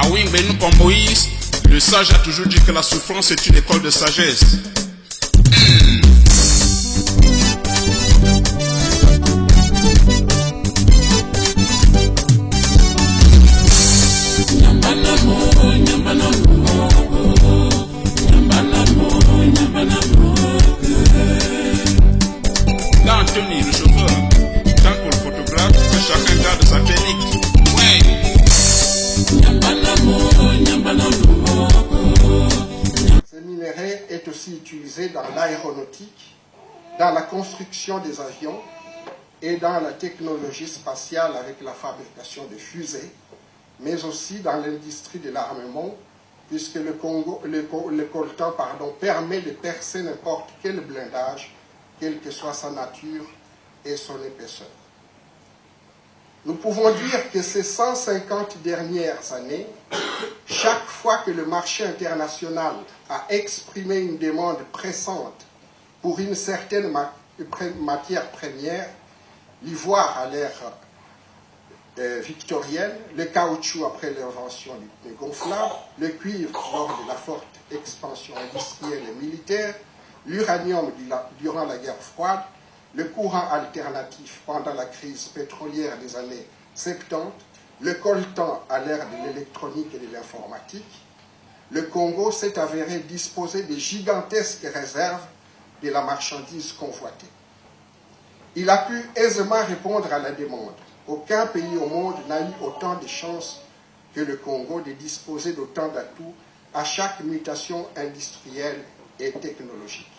À Wimbenou comme Moïse, le sage a toujours dit que la souffrance est une école de sagesse. Là, Anthony, le chauffeur, tant pour le photographe, que chacun garde sa technique. Ouais. Ce minerai est aussi utilisé dans l'aéronautique, dans la construction des avions et dans la technologie spatiale avec la fabrication de fusées, mais aussi dans l'industrie de l'armement, puisque le coltan permet de percer n'importe quel blindage, quelle que soit sa nature et son épaisseur. Nous pouvons dire que ces 150 dernières années, chaque fois que le marché international a exprimé une demande pressante pour une certaine matière première, l'ivoire à l'ère victorienne, le caoutchouc après l'invention des gonflables, le cuivre lors de la forte expansion industrielle et militaire, l'uranium durant la guerre froide, le courant alternatif pendant la crise pétrolière des années 70, le coltan à l'ère de l'électronique et de l'informatique, le Congo s'est avéré disposer de gigantesques réserves de la marchandise convoitée. Il a pu aisément répondre à la demande. Aucun pays au monde n'a eu autant de chances que le Congo de disposer d'autant d'atouts à chaque mutation industrielle et technologique.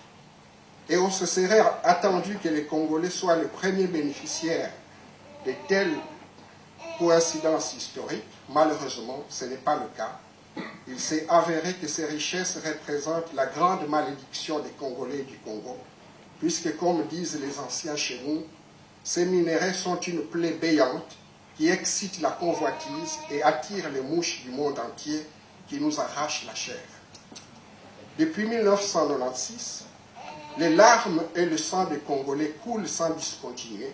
Et on se serait attendu que les Congolais soient les premiers bénéficiaires de telles coïncidences historiques. Malheureusement, ce n'est pas le cas. Il s'est avéré que ces richesses représentent la grande malédiction des Congolais et du Congo, puisque, comme disent les anciens chez nous, ces minerais sont une plaie béante qui excite la convoitise et attire les mouches du monde entier qui nous arrachent la chair. Depuis 1996, les larmes et le sang des Congolais coulent sans discontinuer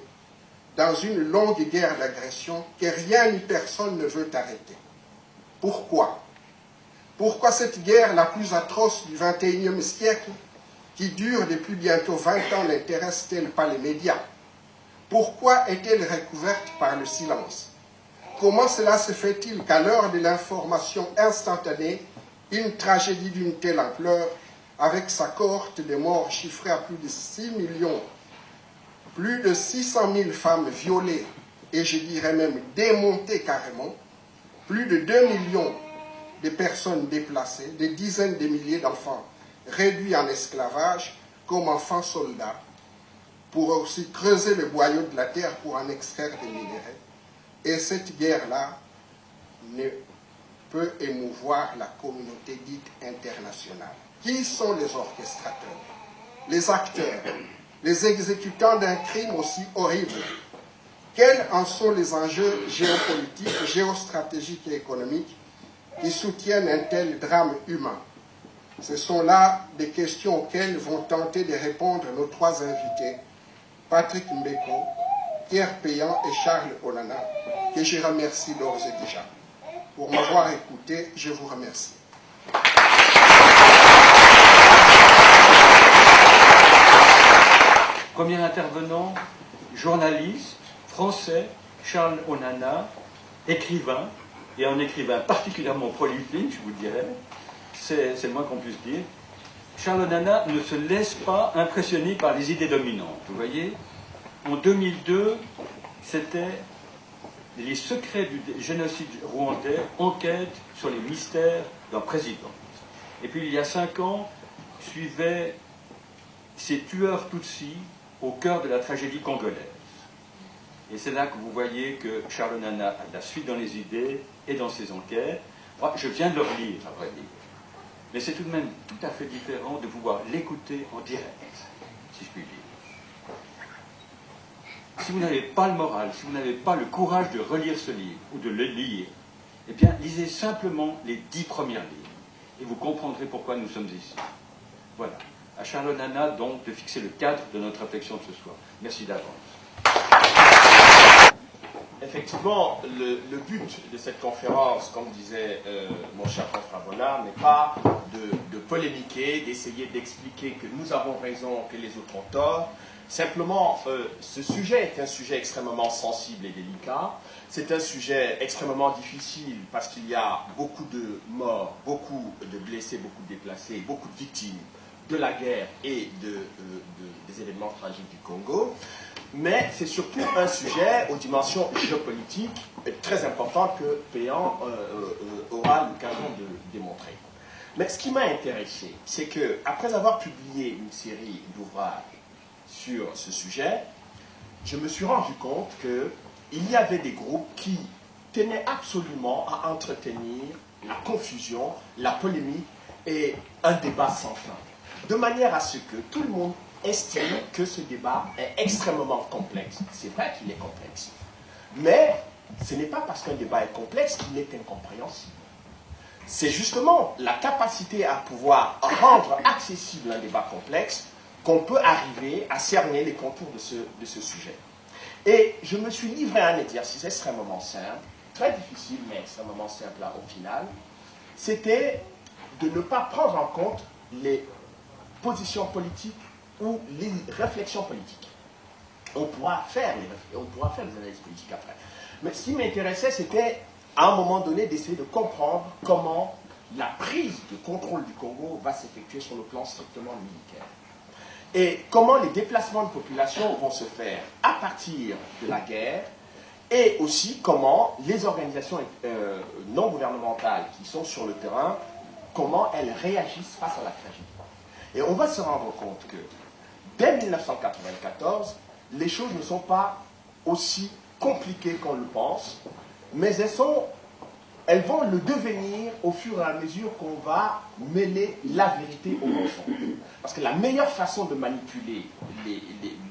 dans une longue guerre d'agression que rien ni personne ne veut arrêter. Pourquoi? Pourquoi cette guerre la plus atroce du XXIe siècle, qui dure depuis bientôt 20 ans, n'intéresse-t-elle pas les médias? Pourquoi est-elle recouverte par le silence? Comment cela se fait-il qu'à l'heure de l'information instantanée, une tragédie d'une telle ampleur, avec sa cohorte de morts chiffrée à plus de 6 millions, plus de 600 000 femmes violées, et je dirais même démontées carrément, plus de 2 millions de personnes déplacées, des dizaines de milliers d'enfants réduits en esclavage comme enfants soldats, pour aussi creuser le boyau de la terre pour en extraire des minéraux. Et cette guerre-là ne peut émouvoir la communauté dite internationale. Qui sont les orchestrateurs, les acteurs, les exécutants d'un crime aussi horrible? Quels en sont les enjeux géopolitiques, géostratégiques et économiques qui soutiennent un tel drame humain? Ce sont là des questions auxquelles vont tenter de répondre nos trois invités, Patrick Mbeko, Pierre Payan et Charles Onana, que je remercie d'ores et déjà. Pour m'avoir écouté, je vous remercie. Premier intervenant, journaliste français, Charles Onana, écrivain, et un écrivain particulièrement prolifique, je vous dirais, c'est le moins qu'on puisse dire. Charles Onana ne se laisse pas impressionner par les idées dominantes. Vous voyez, en 2002, c'était les secrets du génocide rwandais, enquête sur les mystères d'un président. Et puis il y a 5 ans, suivait ces tueurs Tutsis au cœur de la tragédie congolaise. Et c'est là que vous voyez que Charles Onana a de la suite dans les idées et dans ses enquêtes. Moi, je viens de le relire, à vrai dire. Mais c'est tout de même tout à fait différent de pouvoir l'écouter en direct, si je puis dire. Si vous n'avez pas le moral, si vous n'avez pas le courage de relire ce livre, ou de le lire, eh bien, lisez simplement les 10 premières lignes, et vous comprendrez pourquoi nous sommes ici. Voilà. À Charles Onana, donc, de fixer le cadre de notre réflexion de ce soir. Merci d'avance. effectivement, le but de cette conférence, comme disait mon cher François Bonnard, n'est pas de polémiquer, d'essayer d'expliquer que nous avons raison, que les autres ont tort. Simplement, ce sujet est un sujet extrêmement sensible et délicat. C'est un sujet extrêmement difficile parce qu'il y a beaucoup de morts, beaucoup de blessés, beaucoup de déplacés, beaucoup de victimes de la guerre et des événements tragiques du Congo. Mais c'est surtout un sujet aux dimensions géopolitiques très importantes que Péan aura l'occasion de démontrer. Mais ce qui m'a intéressé, c'est qu'après avoir publié une série d'ouvrages sur ce sujet, je me suis rendu compte qu'il y avait des groupes qui tenaient absolument à entretenir la confusion, la polémique et un débat sans fin, de manière à ce que tout le monde estime que ce débat est extrêmement complexe. C'est vrai qu'il est complexe, mais ce n'est pas parce qu'un débat est complexe qu'il est incompréhensible. C'est justement la capacité à pouvoir rendre accessible un débat complexe qu'on peut arriver à cerner les contours de ce sujet. Et je me suis livré à un exercice extrêmement simple, très difficile, mais extrêmement simple là, au final. C'était de ne pas prendre en compte les positions politiques ou les réflexions politiques. On pourra faire des analyses politiques après. Mais ce qui m'intéressait, c'était, à un moment donné, d'essayer de comprendre comment la prise de contrôle du Congo va s'effectuer sur le plan strictement militaire. Et comment les déplacements de population vont se faire à partir de la guerre, et aussi comment les organisations non gouvernementales qui sont sur le terrain, comment elles réagissent face à la tragédie. Et on va se rendre compte que dès 1994, les choses ne sont pas aussi compliquées qu'on le pense, mais elles vont le devenir au fur et à mesure qu'on va mêler la vérité au mensonge. Parce que la meilleure façon de manipuler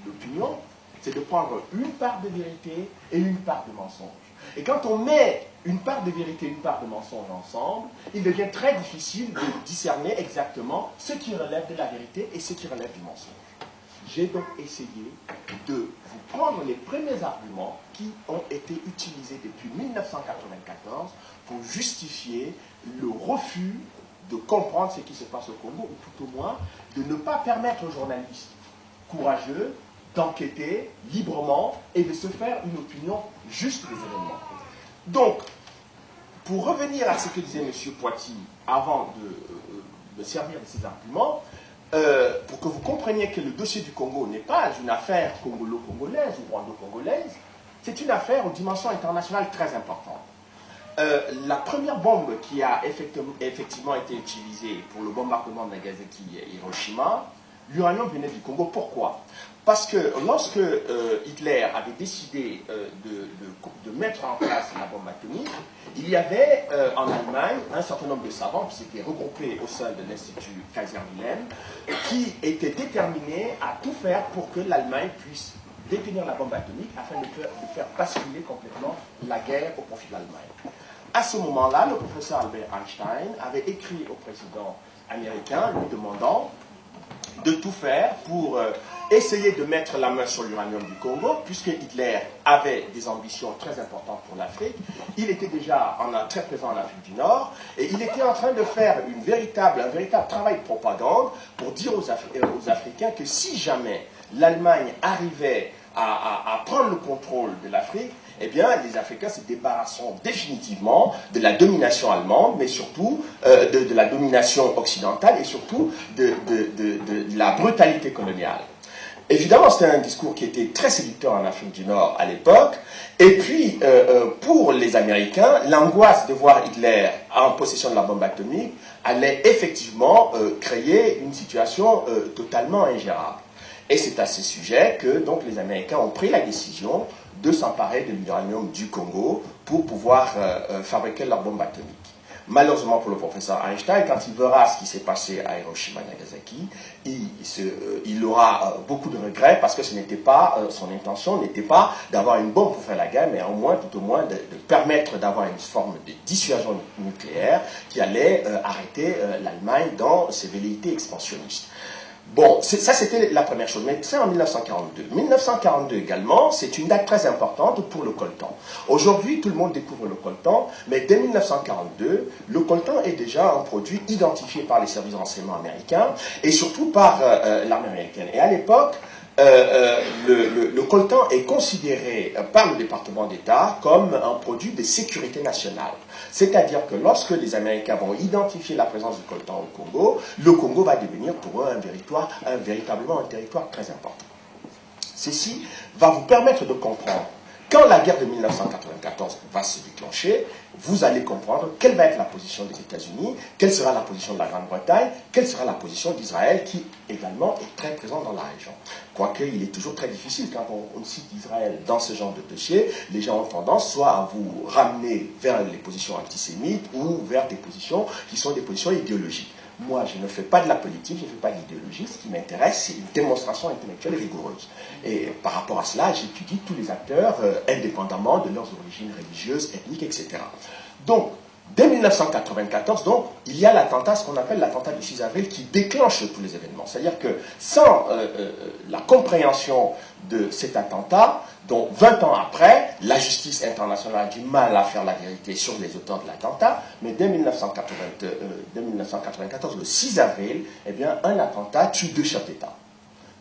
l'opinion, c'est de prendre une part de vérité et une part de mensonge. Et quand on met une part de vérité et une part de mensonge ensemble, il devient très difficile de discerner exactement ce qui relève de la vérité et ce qui relève du mensonge. J'ai donc essayé de vous prendre les premiers arguments qui ont été utilisés depuis 1994 pour justifier le refus de comprendre ce qui se passe au Congo, ou tout au moins de ne pas permettre aux journalistes courageux d'enquêter librement et de se faire une opinion juste des événements. Donc, pour revenir à ce que disait M. Poiti avant de servir de ces arguments, pour que vous compreniez que le dossier du Congo n'est pas une affaire congolo-congolaise ou rwando-congolaise, c'est une affaire aux dimensions internationales très importantes. La première bombe qui a effectivement été utilisée pour le bombardement de Nagasaki et Hiroshima, l'uranium venait du Congo. Pourquoi? Parce que lorsque Hitler avait décidé de mettre en place la bombe atomique, il y avait en Allemagne un certain nombre de savants qui s'étaient regroupés au sein de l'Institut Kaiser Wilhelm, qui étaient déterminés à tout faire pour que l'Allemagne puisse détenir la bombe atomique afin de faire basculer complètement la guerre au profit de l'Allemagne. À ce moment-là, le professeur Albert Einstein avait écrit au président américain lui demandant de tout faire pour essayer de mettre la main sur l'uranium du Congo, puisque Hitler avait des ambitions très importantes pour l'Afrique. Il était déjà très présent en Afrique du Nord, et il était en train de faire un véritable travail de propagande pour dire aux Africains que si jamais l'Allemagne arrivait à prendre le contrôle de l'Afrique, eh bien, les Africains se débarrasseront définitivement de la domination allemande, mais surtout de la domination occidentale et surtout de la brutalité coloniale. Évidemment, c'était un discours qui était très séducteur en Afrique du Nord à l'époque. Et puis, pour les Américains, l'angoisse de voir Hitler en possession de la bombe atomique allait effectivement créer une situation totalement ingérable. Et c'est à ce sujet que donc, les Américains ont pris la décision de s'emparer de l'uranium du Congo pour pouvoir fabriquer leur bombe atomique. Malheureusement pour le professeur Einstein, quand il verra ce qui s'est passé à Hiroshima et Nagasaki, il aura beaucoup de regrets parce que son intention n'était pas d'avoir une bombe pour faire la guerre, mais tout au moins de permettre d'avoir une forme de dissuasion nucléaire qui allait arrêter l'Allemagne dans ses velléités expansionnistes. Bon, ça c'était la première chose, mais c'est en 1942. 1942 également, c'est une date très importante pour le coltan. Aujourd'hui, tout le monde découvre le coltan, mais dès 1942, le coltan est déjà un produit identifié par les services de renseignement américains et surtout par l'armée américaine. Et à l'époque, le coltan est considéré par le département d'État comme un produit de sécurité nationale. C'est-à-dire que lorsque les Américains vont identifier la présence du coltan au Congo, le Congo va devenir pour eux véritablement un territoire très important. Ceci va vous permettre de comprendre, quand la guerre de 1994 va se déclencher, vous allez comprendre quelle va être la position des États-Unis, quelle sera la position de la Grande-Bretagne, quelle sera la position d'Israël, qui également est très présent dans la région. Quoique, il est toujours très difficile, quand on cite Israël dans ce genre de dossier, les gens ont tendance soit à vous ramener vers les positions antisémites ou vers des positions qui sont des positions idéologiques. Moi, je ne fais pas de la politique, je ne fais pas d'idéologie. Ce qui m'intéresse, c'est une démonstration intellectuelle rigoureuse. Et par rapport à cela, j'étudie tous les acteurs indépendamment de leurs origines religieuses, ethniques, etc. Donc, dès 1994, donc, il y a l'attentat, ce qu'on appelle l'attentat du 6 avril, qui déclenche tous les événements. C'est-à-dire que sans la compréhension de cet attentat, donc 20 ans après, la justice internationale a du mal à faire la vérité sur les auteurs de l'attentat, mais dès 1994, le 6 avril, eh bien, un attentat tue 2 chefs d'État.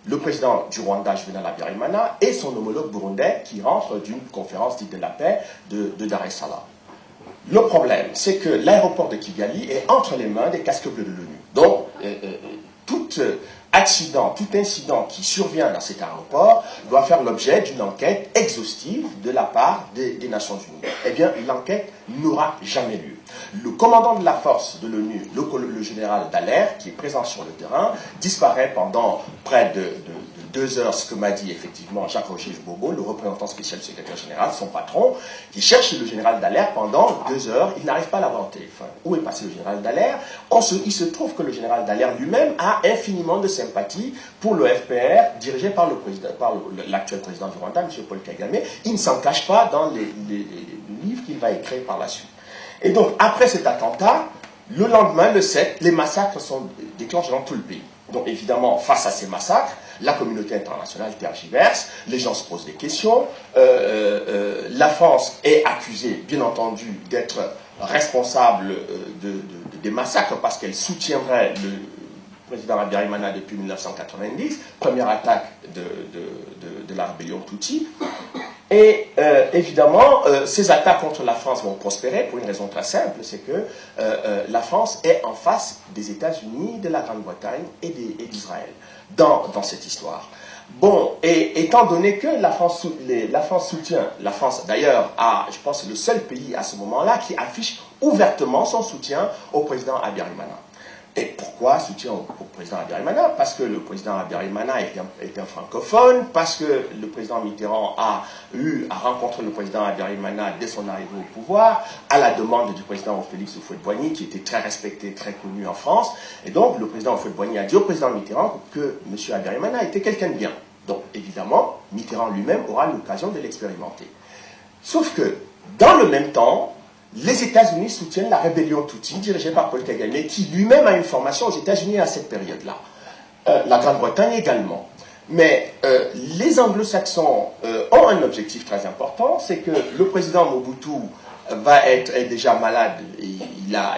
Le président du Rwanda, Juvenal Habyarimana, et son homologue burundais qui rentre d'une conférence dite de la paix de Dar es Salaam. Le problème, c'est que l'aéroport de Kigali est entre les mains des casques bleus de l'ONU. Donc, tout accident, tout incident qui survient dans cet aéroport doit faire l'objet d'une enquête exhaustive de la part des Nations Unies. Eh bien, l'enquête n'aura jamais lieu. Le commandant de la force de l'ONU, le général Dallaire, qui est présent sur le terrain, disparaît pendant près de 2 heures, ce que m'a dit effectivement Jacques-Roger Bobo, le représentant spécial du secrétaire général, son patron, qui cherche le général Dallaire pendant 2 heures. Il n'arrive pas à l'avoir au téléphone. Où est passé le général Dallaire? Il se trouve que le général Dallaire lui-même a infiniment de sympathie pour le FPR, dirigé par l'actuel président du Rwanda, M. Paul Kagame. Il ne s'en cache pas dans les livres qu'il va écrire par la suite. Et donc, après cet attentat, le lendemain, le 7, les massacres sont déclenchés dans tout le pays. Donc, évidemment, face à ces massacres, la communauté internationale tergiverse, les gens se posent des questions, la France est accusée, bien entendu, d'être responsable des massacres parce qu'elle soutiendrait le président Habyarimana depuis 1990, première attaque de la rébellion Tutsi. Et évidemment, ces attaques contre la France vont prospérer pour une raison très simple, c'est que la France est en face des États-Unis, de la Grande-Bretagne et d'Israël dans cette histoire. Bon, et étant donné que la France soutient, la France d'ailleurs je pense, le seul pays à ce moment-là qui affiche ouvertement son soutien au président Habyarimana. Et pourquoi soutien au président Habyarimana? Parce que le président Habyarimana est un francophone, parce que le président Mitterrand a rencontré le président Habyarimana dès son arrivée au pouvoir, à la demande du président Félix Houphouët-Boigny, qui était très respecté, très connu en France. Et donc, le président Houphouët-Boigny a dit au président Mitterrand que M. Habyarimana était quelqu'un de bien. Donc, évidemment, Mitterrand lui-même aura l'occasion de l'expérimenter. Sauf que, dans le même temps, les États-Unis soutiennent la rébellion Tutsi, dirigée par Paul Kagame, qui lui-même a une formation aux États-Unis à cette période-là. La Grande-Bretagne également. Mais les Anglo-Saxons ont un objectif très important, c'est que le président Mobutu est déjà malade, il a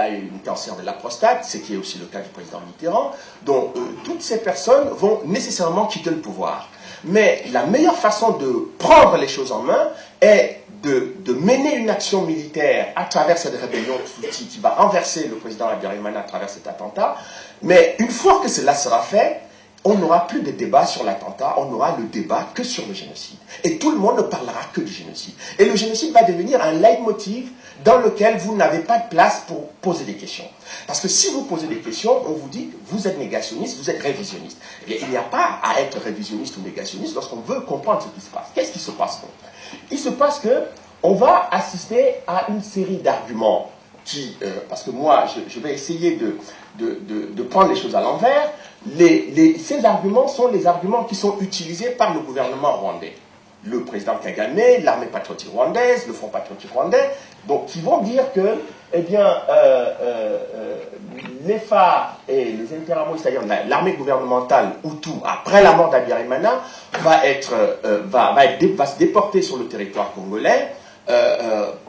un cancer de la prostate, ce qui est aussi le cas du président Mitterrand. Donc toutes ces personnes vont nécessairement quitter le pouvoir. Mais la meilleure façon de prendre les choses en main est de mener une action militaire à travers cette rébellion Tutsi qui va renverser le président Habyarimana à travers cet attentat. Mais une fois que cela sera fait, on n'aura plus de débat sur l'attentat, on n'aura le débat que sur le génocide. Et tout le monde ne parlera que du génocide. Et le génocide va devenir un leitmotiv dans lequel vous n'avez pas de place pour poser des questions. Parce que si vous posez des questions, on vous dit vous êtes négationniste, vous êtes révisionniste. Eh bien, il n'y a pas à être révisionniste ou négationniste lorsqu'on veut comprendre ce qui se passe. Qu'est-ce qui se passe donc? Il se passe qu'on va assister à une série d'arguments parce que moi, je vais essayer de prendre les choses à l'envers. Ces arguments sont les arguments qui sont utilisés par le gouvernement rwandais. Le président Kagame, l'armée patriotique rwandaise, le Front patriotique rwandais, donc qui vont dire que eh bien, les FARC et les Interahamwe, c'est-à-dire l'armée gouvernementale Hutu, après la mort d'Abiyarimana, va se déporter sur le territoire congolais,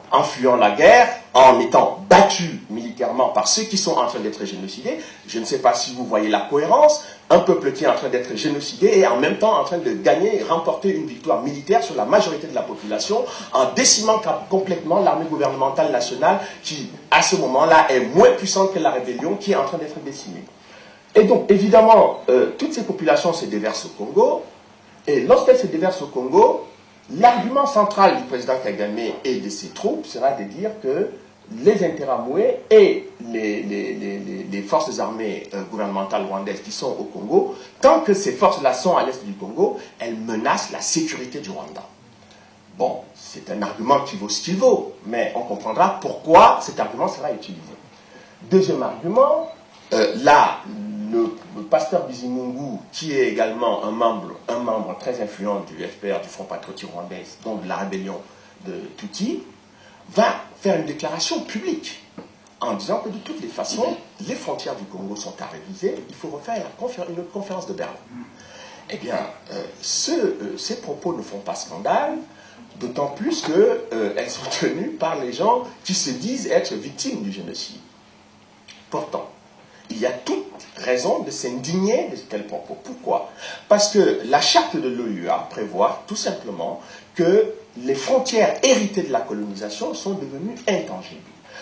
en fuyant la guerre, en étant battus militairement par ceux qui sont en train d'être génocidés. Je ne sais pas si vous voyez la cohérence, un peuple qui est en train d'être génocidé et en même temps en train de gagner, remporter une victoire militaire sur la majorité de la population, en décimant complètement l'armée gouvernementale nationale qui, à ce moment-là, est moins puissante que la rébellion qui est en train d'être décimée. Et donc, évidemment, toutes ces populations se déversent au Congo, et lorsqu'elles se déversent au Congo, l'argument central du président Kagame et de ses troupes sera de dire que les Interahamwe et les forces armées gouvernementales rwandaises qui sont au Congo, tant que ces forces-là sont à l'est du Congo, elles menacent la sécurité du Rwanda. Bon, c'est un argument qui vaut ce qu'il vaut, mais on comprendra pourquoi cet argument sera utilisé. Deuxième argument, là, le pasteur Bizimungu, qui est également un membre très influent du FPR, du Front Patriotique Rwandais, donc de la rébellion de Tutsi, va faire une déclaration publique en disant que de toutes les façons, les frontières du Congo sont à réviser, il faut refaire une conférence de Berlin. Eh bien, ces propos ne font pas scandale, d'autant plus qu'elles sont tenues par les gens qui se disent être victimes du génocide. Pourtant, il y a toute raison de s'indigner de tels propos. Pourquoi? Parce que la charte de l'OUA prévoit tout simplement que les frontières héritées de la colonisation sont devenues intangibles.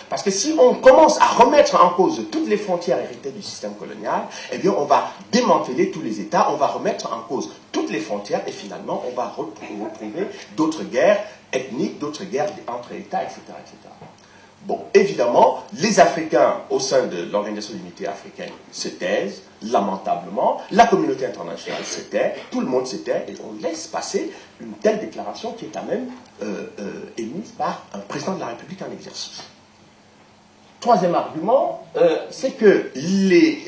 Parce que si on commence à remettre en cause toutes les frontières héritées du système colonial, eh bien on va démanteler tous les États, on va remettre en cause toutes les frontières et finalement on va retrouver d'autres guerres ethniques, d'autres guerres entre États, etc., etc. Bon, évidemment, les Africains au sein de l'Organisation de l'Unité africaine se taisent, lamentablement, la communauté internationale se tait, tout le monde se tait, et on laisse passer une telle déclaration qui est quand même émise par un président de la République en exercice. Troisième argument, c'est que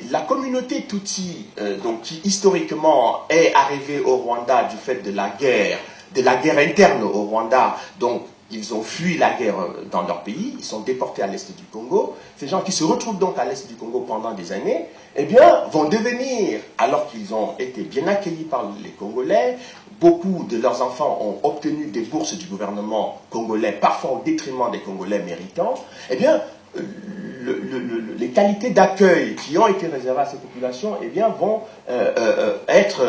la communauté Tutsi, donc, qui historiquement est arrivée au Rwanda du fait de la guerre interne au Rwanda, donc ils ont fui la guerre dans leur pays, ils sont déportés à l'est du Congo. Ces gens qui se retrouvent donc à l'est du Congo pendant des années, eh bien, vont devenir, alors qu'ils ont été bien accueillis par les Congolais, beaucoup de leurs enfants ont obtenu des bourses du gouvernement congolais, parfois au détriment des Congolais méritants, eh bien, les qualités d'accueil qui ont été réservées à ces populations, eh bien, vont être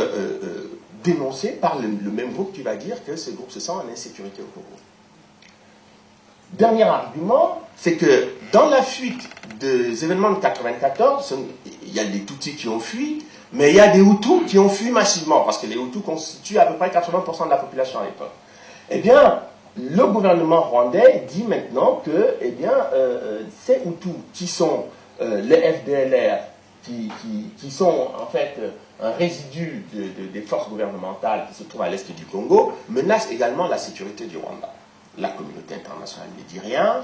dénoncées par le même groupe qui va dire que ce groupe se sent en insécurité au Congo. Dernier argument, c'est que dans la fuite des événements de 1994, il y a des Tutsis qui ont fui, mais il y a des Hutus qui ont fui massivement, parce que les Hutus constituent à peu près 80% de la population à l'époque. Eh bien, le gouvernement rwandais dit maintenant que, eh bien, ces Hutus qui sont les FDLR, qui sont en fait un résidu des forces gouvernementales qui se trouvent à l'est du Congo, menacent également la sécurité du Rwanda. La communauté internationale ne dit rien,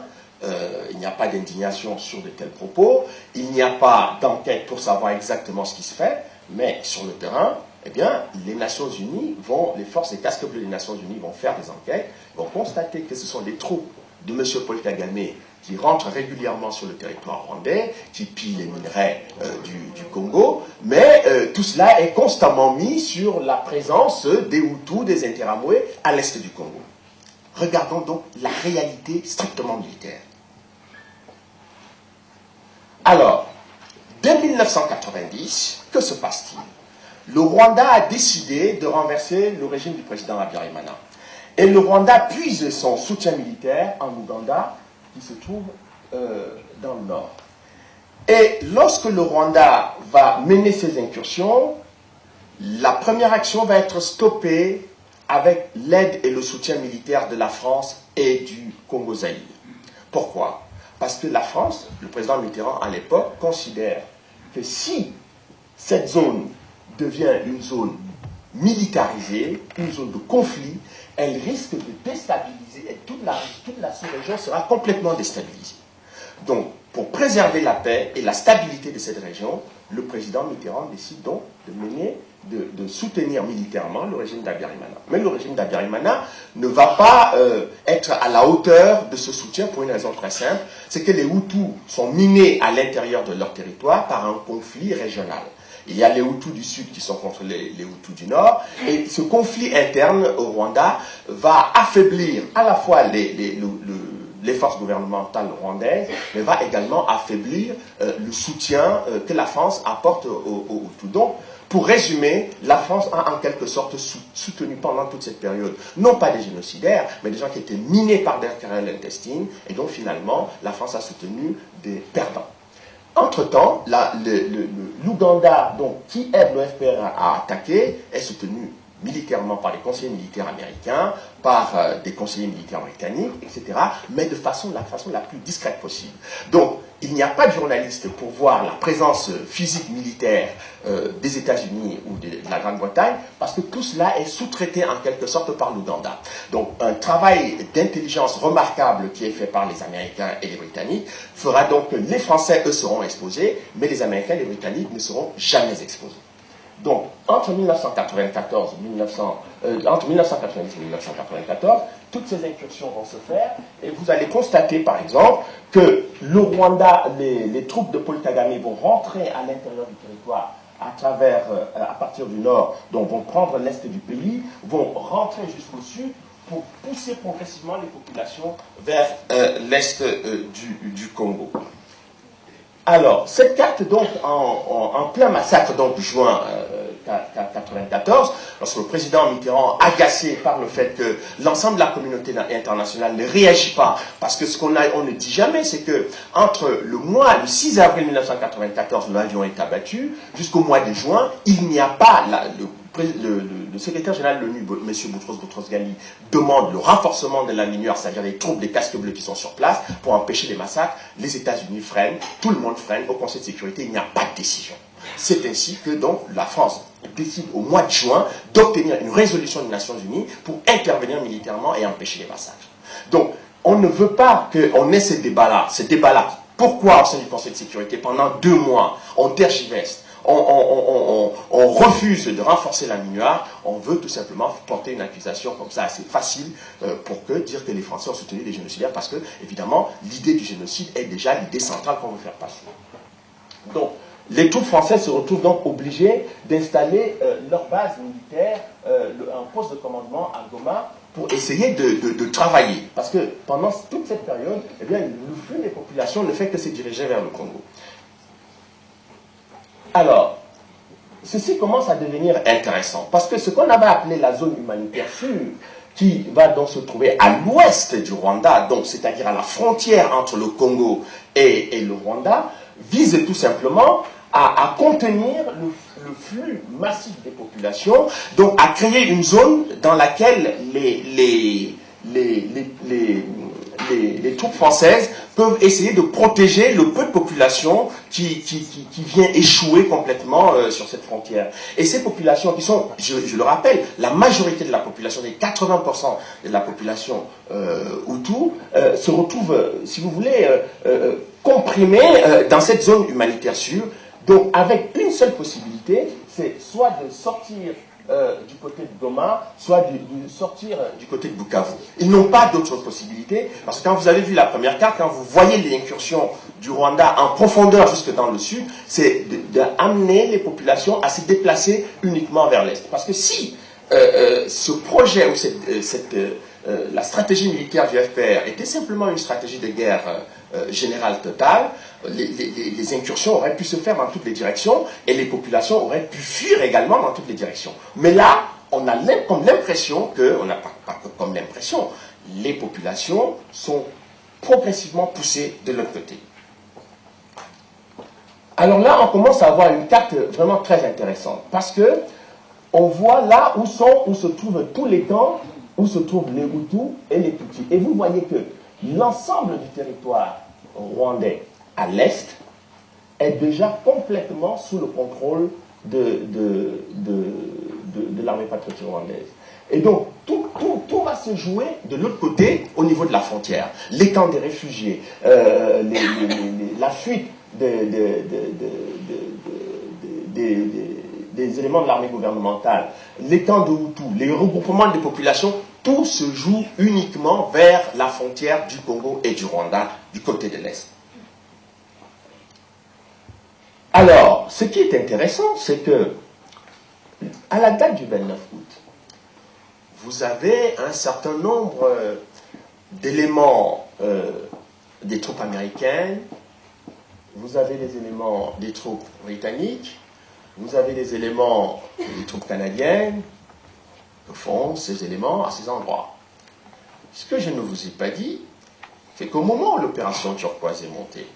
il n'y a pas d'indignation sur de tels propos, il n'y a pas d'enquête pour savoir exactement ce qui se fait, mais sur le terrain, eh bien, les Nations Unies les forces et casques bleus des Nations Unies vont faire des enquêtes, vont constater que ce sont des troupes de M. Paul Kagame qui rentrent régulièrement sur le territoire rwandais, qui pillent les minerais du Congo, mais tout cela est constamment mis sur la présence des Hutus, des Interahamwe à l'est du Congo. Regardons donc la réalité strictement militaire. Alors, dès 1990, que se passe-t-il? Le Rwanda a décidé de renverser le régime du président Habyarimana. Et le Rwanda puise son soutien militaire en Ouganda, qui se trouve dans le nord. Et lorsque le Rwanda va mener ses incursions, la première action va être stoppée avec l'aide et le soutien militaire de la France et du Congo-Zaïre. Pourquoi? Parce que la France, le président Mitterrand à l'époque, considère que si cette zone devient une zone militarisée, une zone de conflit, elle risque de déstabiliser et toute la sous-région sera complètement déstabilisée. Donc, pour préserver la paix et la stabilité de cette région, le président Mitterrand décide donc de mener de soutenir militairement le régime d'Abiyarimana. Mais le régime d'Abiyarimana ne va pas être à la hauteur de ce soutien pour une raison très simple, c'est que les Hutus sont minés à l'intérieur de leur territoire par un conflit régional. Il y a les Hutus du sud qui sont contre les Hutus du nord, et ce conflit interne au Rwanda va affaiblir à la fois les forces gouvernementales rwandaises, mais va également affaiblir le soutien que la France apporte aux Hutus. Donc, pour résumer, la France a en quelque sorte soutenu pendant toute cette période, non pas des génocidaires, mais des gens qui étaient minés par des querelles intestines, et donc finalement, la France a soutenu des perdants. Entre-temps, l'Ouganda, qui aide le FPR à attaquer, est soutenu militairement par les conseillers militaires américains, par des conseillers militaires britanniques, etc., mais de la façon la plus discrète possible. Donc, il n'y a pas de journaliste pour voir la présence physique militaire des États-Unis ou de la Grande-Bretagne, parce que tout cela est sous-traité en quelque sorte par l'Ouganda. Donc, un travail d'intelligence remarquable qui est fait par les Américains et les Britanniques fera donc que les Français, eux, seront exposés, mais les Américains et les Britanniques ne seront jamais exposés. Donc, entre 1994 et 1994, toutes ces incursions vont se faire, et vous allez constater, par exemple, que le Rwanda, les troupes de Paul Kagame vont rentrer à l'intérieur du territoire à partir du nord, donc vont prendre l'est du pays, vont rentrer jusqu'au sud pour pousser progressivement les populations vers l'est du Congo. Alors, cette carte, donc, en plein massacre, donc, juin 1994, lorsque le président Mitterrand, agacé par le fait que l'ensemble de la communauté internationale ne réagit pas, parce que on ne dit jamais, c'est que entre le 6 avril 1994, l'avion est abattu, jusqu'au mois de juin, il n'y a pas le secrétaire général de l'ONU, M. Boutros-Ghali, demande le renforcement de la MINUR, c'est-à-dire les troupes des casques bleus qui sont sur place, pour empêcher les massacres. Les États-Unis freinent, tout le monde freine, au Conseil de sécurité, il n'y a pas de décision. C'est ainsi que donc la France décide au mois de juin d'obtenir une résolution des Nations Unies pour intervenir militairement et empêcher les massacres. Donc, on ne veut pas qu'on ait ces débats-là. Pourquoi au sein du Conseil de sécurité, pendant 2 mois, on tergiverse, on refuse de renforcer la MINUR, on veut tout simplement porter une accusation comme ça assez facile pour dire que les Français ont soutenu les génocidaires, parce que, évidemment, l'idée du génocide est déjà l'idée centrale qu'on veut faire passer. Donc, les troupes françaises se retrouvent donc obligées d'installer leur base militaire, un poste de commandement à Goma, pour essayer de travailler. Parce que pendant toute cette période, eh bien, le flux des populations ne fait que se diriger vers le Congo. Alors, ceci commence à devenir intéressant, parce que ce qu'on avait appelé la zone humanitaire sûre, qui va donc se trouver à l'ouest du Rwanda, donc c'est-à-dire à la frontière entre le Congo et le Rwanda, vise tout simplement à contenir le flux massif des populations, donc à créer une zone dans laquelle les troupes françaises peuvent essayer de protéger le peu de population qui vient échouer complètement sur cette frontière. Et ces populations qui sont, je le rappelle, la majorité de la population, les 80% de la population Hutu, se retrouvent, si vous voulez, comprimées dans cette zone humanitaire sûre. Donc, avec une seule possibilité, c'est soit de sortir du côté de Goma, soit de sortir du côté de Bukavu. Ils n'ont pas d'autre possibilité, parce que quand vous avez vu la première carte, quand vous voyez l'incursion du Rwanda en profondeur jusque dans le sud, c'est d'amener les populations à se déplacer uniquement vers l'est. Parce que si ce projet ou la stratégie militaire du FPR était simplement une stratégie de guerre générale totale, les incursions auraient pu se faire dans toutes les directions et les populations auraient pu fuir également dans toutes les directions. Mais là, on a comme l'impression les populations sont progressivement poussées de l'autre côté. Alors là, on commence à avoir une carte vraiment très intéressante, parce que on voit là où se trouvent tous les camps, où se trouvent les Hutus et les Tutsis. Et vous voyez que l'ensemble du territoire rwandais à l'est est déjà complètement sous le contrôle de l'armée patriotique rwandaise. Et donc, tout va se jouer de l'autre côté, au niveau de la frontière. Les camps des réfugiés, la fuite des des éléments de l'armée gouvernementale, les camps de Hutus, les regroupements de populations, tout se joue uniquement vers la frontière du Congo et du Rwanda, du côté de l'Est. Alors, ce qui est intéressant, c'est que, à la date du 29 août, vous avez un certain nombre d'éléments des troupes américaines, vous avez les éléments des troupes britanniques, vous avez les éléments des troupes canadiennes, que font ces éléments à ces endroits. Ce que je ne vous ai pas dit, c'est qu'au moment où l'opération turquoise est montée,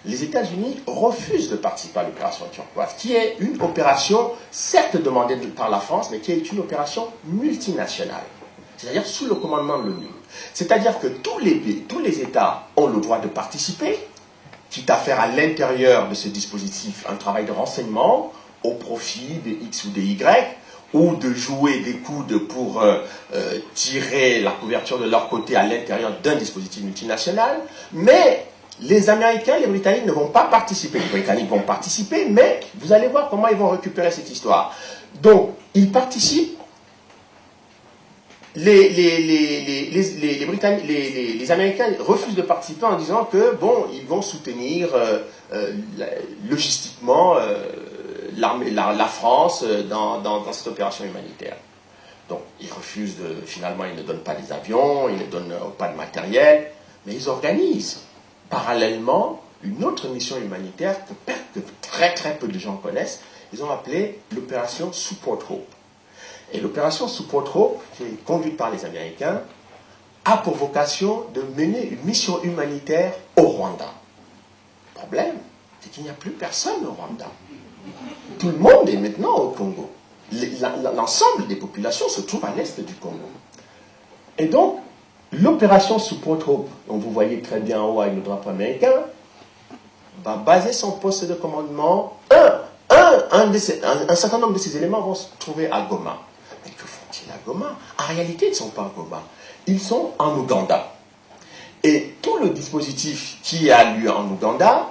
les États-Unis refusent de participer à l'opération turquoise, qui est une opération, certes demandée par la France, mais qui est une opération multinationale, c'est-à-dire sous le commandement de l'ONU. C'est-à-dire que tous les États ont le droit de participer, quitte à faire à l'intérieur de ce dispositif un travail de renseignement au profit des X ou des Y, ou de jouer des coudes pour tirer la couverture de leur côté à l'intérieur d'un dispositif multinational, mais les Américains, les Britanniques ne vont pas participer. Les Britanniques vont participer, mais vous allez voir comment ils vont récupérer cette histoire. Donc, ils participent. Les Américains refusent de participer en disant que, bon, ils vont soutenir logistiquement la France dans cette opération humanitaire. Donc, ils refusent finalement, ils ne donnent pas des avions, ils ne donnent pas de matériel, mais ils organisent parallèlement une autre mission humanitaire que très très peu de gens connaissent. Ils ont appelé l'opération Support Hope. Et l'opération Support Hope, qui est conduite par les Américains, a pour vocation de mener une mission humanitaire au Rwanda. Le problème, c'est qu'il n'y a plus personne au Rwanda. Tout le monde est maintenant au Congo. L'ensemble des populations se trouve à l'est du Congo. Et donc, l'opération Support Hope, dont vous voyez très bien en haut avec le drapeau américain, va baser son poste de commandement. Un certain nombre de ces éléments vont se trouver à Goma. Mais que font-ils à Goma? En réalité, ils ne sont pas à Goma. Ils sont en Ouganda. Et tout le dispositif qui a lieu en Ouganda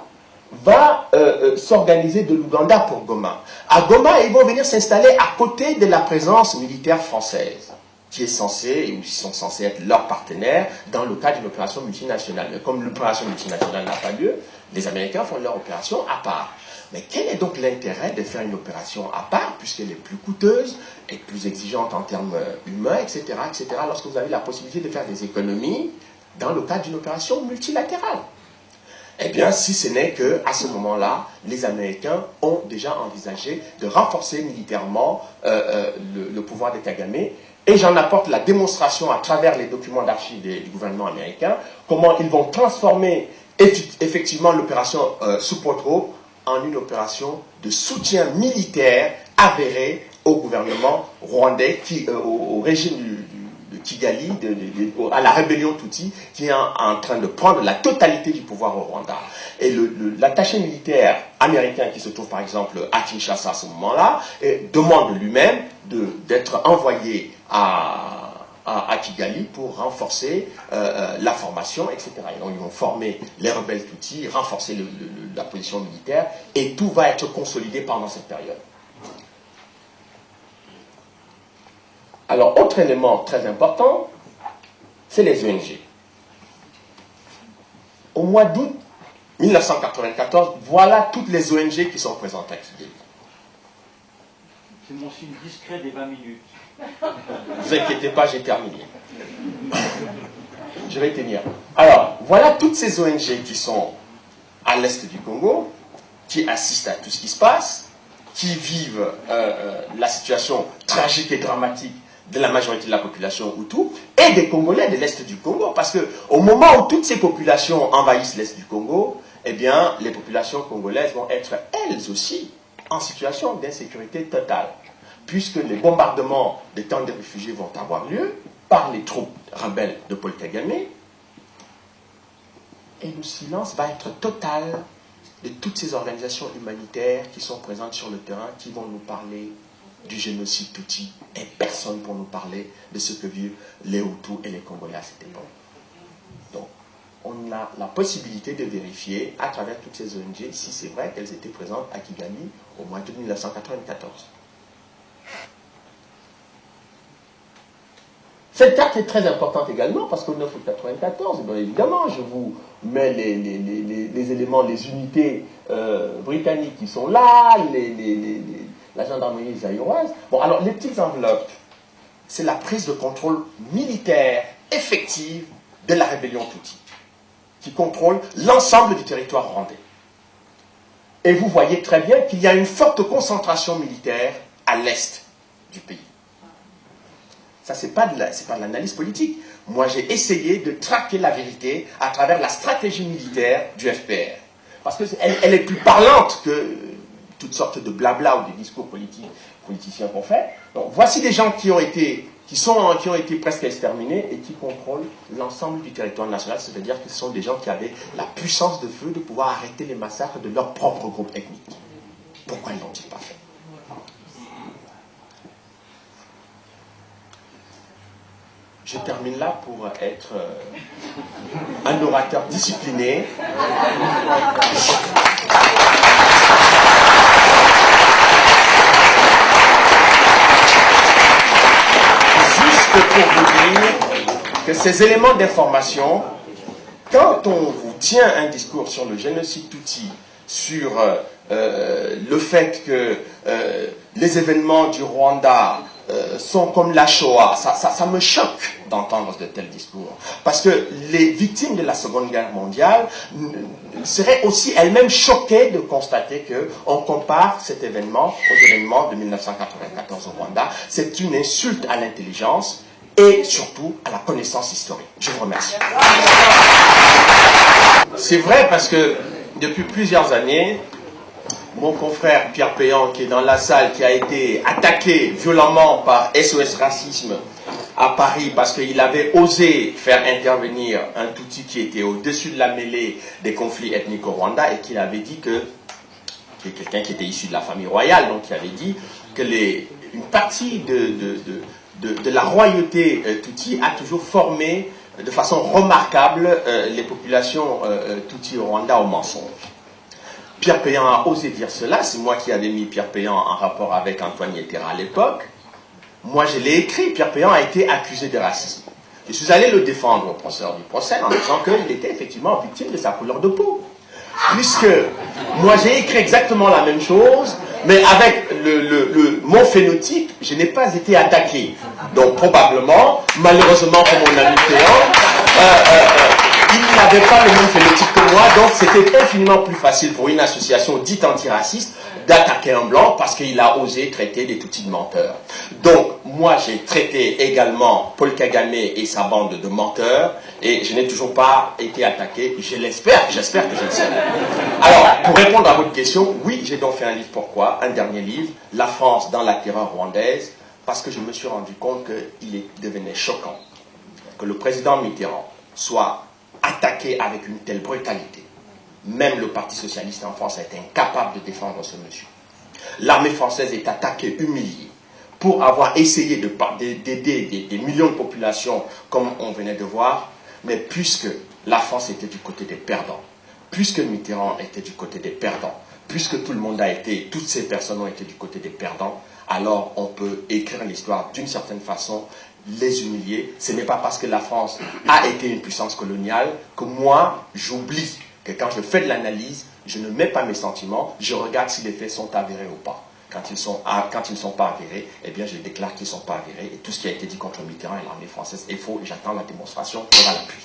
va s'organiser de l'Ouganda pour Goma. À Goma, ils vont venir s'installer à côté de la présence militaire française, qui est censée, ou qui sont censés être leurs partenaires dans le cadre d'une opération multinationale. Mais comme l'opération multinationale n'a pas lieu, les Américains font leur opération à part. Mais quel est donc l'intérêt de faire une opération à part, puisqu'elle est plus coûteuse et plus exigeante en termes humains, etc., lorsque vous avez la possibilité de faire des économies dans le cadre d'une opération multilatérale? Eh bien, si ce n'est qu'à ce moment-là, les Américains ont déjà envisagé de renforcer militairement le pouvoir de Kagame. Et j'en apporte la démonstration à travers les documents d'archives du gouvernement américain, comment ils vont transformer effectivement l'opération Support Hope en une opération de soutien militaire avéré au gouvernement rwandais, au régime de Kigali, à la rébellion Tutsi, qui est en train de prendre la totalité du pouvoir au Rwanda. Et l'attaché militaire américain qui se trouve par exemple à Kinshasa à ce moment-là, demande lui-même d'être envoyé à Kigali pour renforcer la formation, etc. Et donc ils vont former les rebelles Tutsis, renforcer la position militaire, et tout va être consolidé pendant cette période. Alors, autre élément très important, c'est les ONG. Au mois d'août 1994, voilà toutes les ONG qui sont présentes à Kigali. C'est mon signe discret des 20 minutes. Ne vous inquiétez pas, j'ai terminé. Je vais tenir. Alors, voilà toutes ces ONG qui sont à l'est du Congo, qui assistent à tout ce qui se passe, qui vivent la situation tragique et dramatique de la majorité de la population Hutu, et des Congolais de l'est du Congo, parce qu'au moment où toutes ces populations envahissent l'est du Congo, eh bien, les populations congolaises vont être, elles aussi, en situation d'insécurité totale, puisque les bombardements des camps de réfugiés vont avoir lieu par les troupes rebelles de Paul Kagame, et le silence va être total de toutes ces organisations humanitaires qui sont présentes sur le terrain, qui vont nous parler du génocide Tutsi, et personne pour nous parler de ce que vivent les Hutus et les Congolais à cette époque. Donc, on on a la possibilité de vérifier à travers toutes ces ONG si c'est vrai qu'elles étaient présentes à Kigali au mois de 1994. Cette carte est très importante également parce qu'au 9 août 1994, bien évidemment, je vous mets les éléments, les unités britanniques qui sont là, la gendarmerie zaïroise. Bon, alors les petites enveloppes, c'est la prise de contrôle militaire effective de la rébellion Tutsi, qui contrôle l'ensemble du territoire rwandais. Et vous voyez très bien qu'il y a une forte concentration militaire à l'est du pays. Ça, ce n'est pas de l'analyse politique. Moi, j'ai essayé de traquer la vérité à travers la stratégie militaire du FPR. Parce qu'elle est plus parlante que toutes sortes de blabla ou des discours politiciens qu'on fait. Donc, voici des gens qui ont été presque exterminés et qui contrôlent l'ensemble du territoire national. C'est-à-dire que ce sont des gens qui avaient la puissance de feu de pouvoir arrêter les massacres de leur propre groupe ethnique. Pourquoi ne l'ont-ils pas fait? Je termine là pour être un orateur discipliné. Juste pour vous dire que ces éléments d'information, quand on vous tient un discours sur le génocide Tutsi, sur le fait que les événements du Rwanda sont comme la Shoah, ça me choque d'entendre de tels discours. Parce que les victimes de la Seconde Guerre mondiale seraient aussi elles-mêmes choquées de constater qu'on compare cet événement aux événements de 1994 au Rwanda. C'est une insulte à l'intelligence et surtout à la connaissance historique. Je vous remercie. C'est vrai parce que depuis plusieurs années, mon confrère Pierre Péan, qui est dans la salle, qui a été attaqué violemment par SOS Racisme à Paris parce qu'il avait osé faire intervenir un Tutsi qui était au-dessus de la mêlée des conflits ethniques au Rwanda et qui avait dit que, qui est quelqu'un qui était issu de la famille royale, donc qui avait dit que une partie de la royauté Tutsi a toujours formé de façon remarquable les populations Tutsi au Rwanda au mensonge. Pierre Péan a osé dire cela, c'est moi qui avais mis Pierre Péan en rapport avec Antoine Yetera à l'époque. Moi je l'ai écrit, Pierre Péan a été accusé de racisme. Je suis allé le défendre au procureur du procès en disant qu'il était effectivement victime de sa couleur de peau. Puisque moi j'ai écrit exactement la même chose, mais avec mon phénotype, je n'ai pas été attaqué. Donc probablement, malheureusement pour mon ami Péan, il n'avait pas le même phénotype que moi, donc c'était infiniment plus facile pour une association dite antiraciste d'attaquer un blanc parce qu'il a osé traiter des Tutsis de menteurs. Donc, moi j'ai traité également Paul Kagame et sa bande de menteurs et je n'ai toujours pas été attaqué, j'espère que je le serai. Alors, pour répondre à votre question, oui, j'ai donc fait un livre. Pourquoi? Un dernier livre, La France dans la terreur rwandaise, parce que je me suis rendu compte qu'il devenait choquant que le président Mitterrand soit attaqué avec une telle brutalité. Même le Parti socialiste en France a été incapable de défendre ce monsieur. L'armée française est attaquée, humiliée, pour avoir essayé d'aider des millions de populations, comme on venait de voir, mais puisque la France était du côté des perdants, puisque Mitterrand était du côté des perdants, puisque tout le monde a été, toutes ces personnes ont été du côté des perdants, alors on peut écrire l'histoire d'une certaine façon, les humilier. Ce n'est pas parce que la France a été une puissance coloniale que moi, j'oublie que quand je fais de l'analyse, je ne mets pas mes sentiments, je regarde si les faits sont avérés ou pas. Quand ils ne sont pas avérés, eh bien je déclare qu'ils ne sont pas avérés et tout ce qui a été dit contre Mitterrand et l'armée française est faux et j'attends la démonstration pour l'appui.